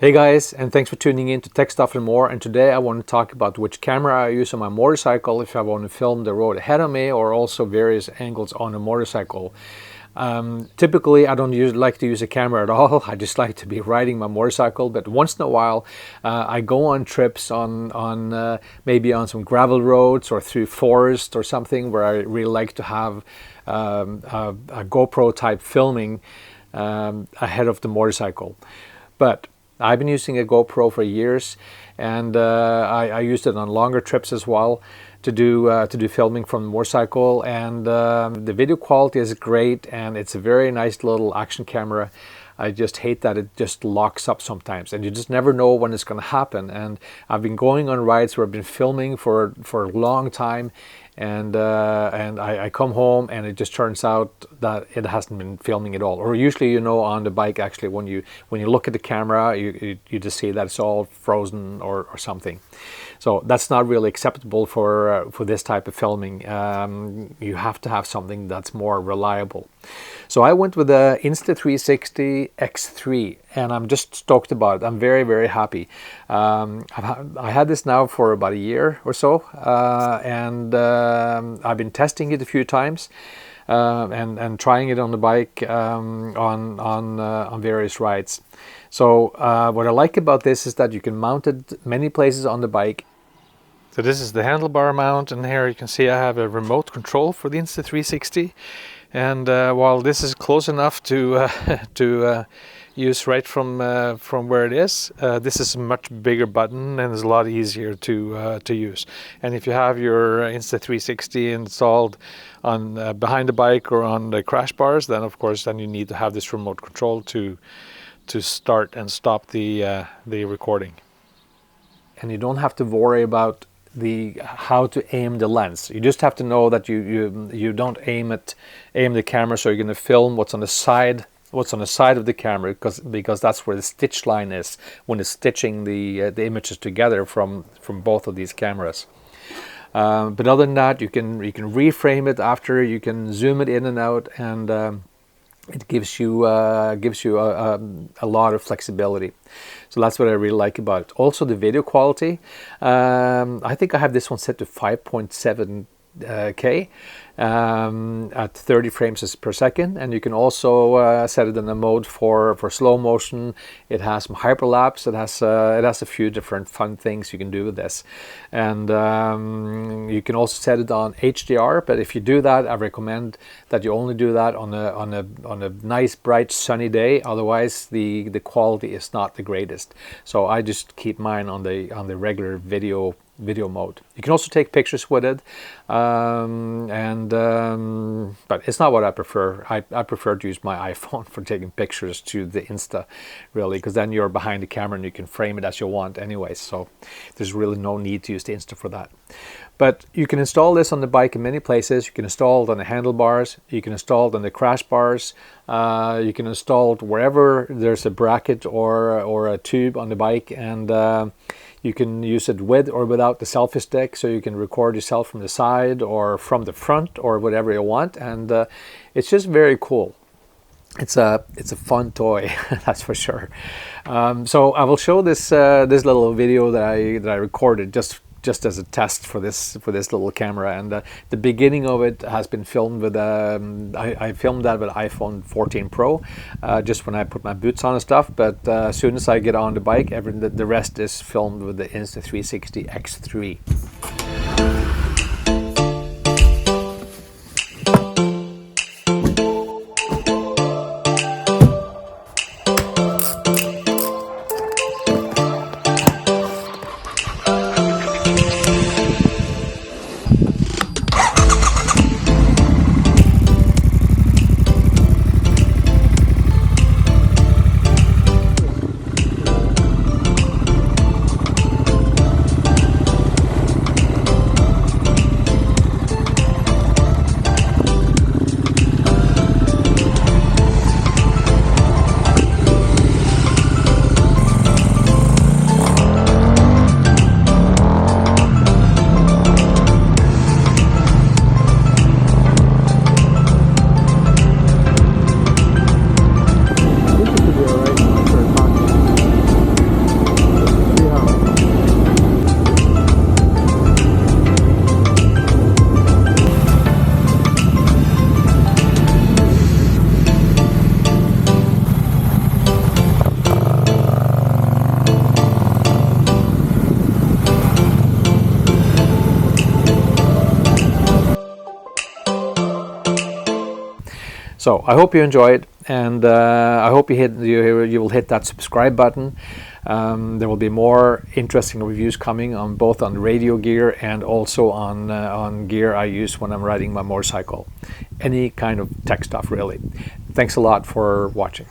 Hey guys, and thanks for tuning in to Tech Stuff and More. And today I want to talk about which camera I use on my motorcycle if I want to film the road ahead of me, or also various angles on a motorcycle. Typically I don't like to use a camera at all. I just like to be riding my motorcycle, but once in a while I go on trips on maybe on some gravel roads or through forest or something where I really like to have a GoPro type filming ahead of the motorcycle. But I've been using a GoPro for years, and I used it on longer trips as well to do filming from the motorcycle, and the video quality is great, and it's a very nice little action camera. I just hate that it just locks up sometimes, and you just never know when it's going to happen. And I've been going on rides where I've been filming for a long time, and I come home and it just turns out that it hasn't been filming at all. Or usually, you know, on the bike, actually, when you look at the camera, you just see that it's all frozen or something. So that's not really acceptable for this type of filming. You have to have something that's more reliable. So I went with the Insta360 X3, and I'm just stoked about it. I'm very, very happy. I had this now for about a year or so, and I've been testing it a few times and trying it on the bike on various rides. So what I like about this is that you can mount it many places on the bike. So this is the handlebar mount, and here you can see I have a remote control for the Insta360. And while this is close enough to use right from where it is, this is a much bigger button and is a lot easier to use. And if you have your Insta360 installed on behind the bike or on the crash bars, then of course you need to have this remote control to start and stop the recording. And you don't have to worry about how to aim the lens. You just have to know that you don't aim the camera so you're going to film what's on the side of the camera, because that's where the stitch line is when it's stitching the images together from both of these cameras. But other than that, you can reframe it after, you can zoom it in and out, and it gives you a lot of flexibility. So that's what I really like about it. Also the video quality. I think I have this one set to 5.7K at 30 frames per second, and you can also set it in a mode for slow motion. It has some hyperlapse. It has a few different fun things you can do with this, and you can also set it on HDR. But if you do that, I recommend that you only do that on a nice bright sunny day. Otherwise, the quality is not the greatest. So I just keep mine on the regular video mode. You can also take pictures with it, but it's not what I prefer. I prefer to use my iPhone for taking pictures to the Insta, really, because then you're behind the camera and you can frame it as you want anyway, so there's really no need to use the Insta for that. But you can install this on the bike in many places. You can install it on the handlebars, you can install it on the crash bars, you can install it wherever there's a bracket or a tube on the bike, and you can use it with or without the selfie stick, so you can record yourself from the side or from the front or whatever you want, and it's just very cool. It's a fun toy, that's for sure. So I will show this little video that I recorded just as a test for this little camera, and the beginning of it has been filmed with I filmed that with iPhone 14 Pro, just when I put my boots on and stuff. But as soon as I get on the bike, the rest is filmed with the Insta360 X3. So I hope you enjoy it, and I hope you will hit that subscribe button. There will be more interesting reviews coming on both on radio gear and also on gear I use when I'm riding my motorcycle. Any kind of tech stuff, really. Thanks a lot for watching.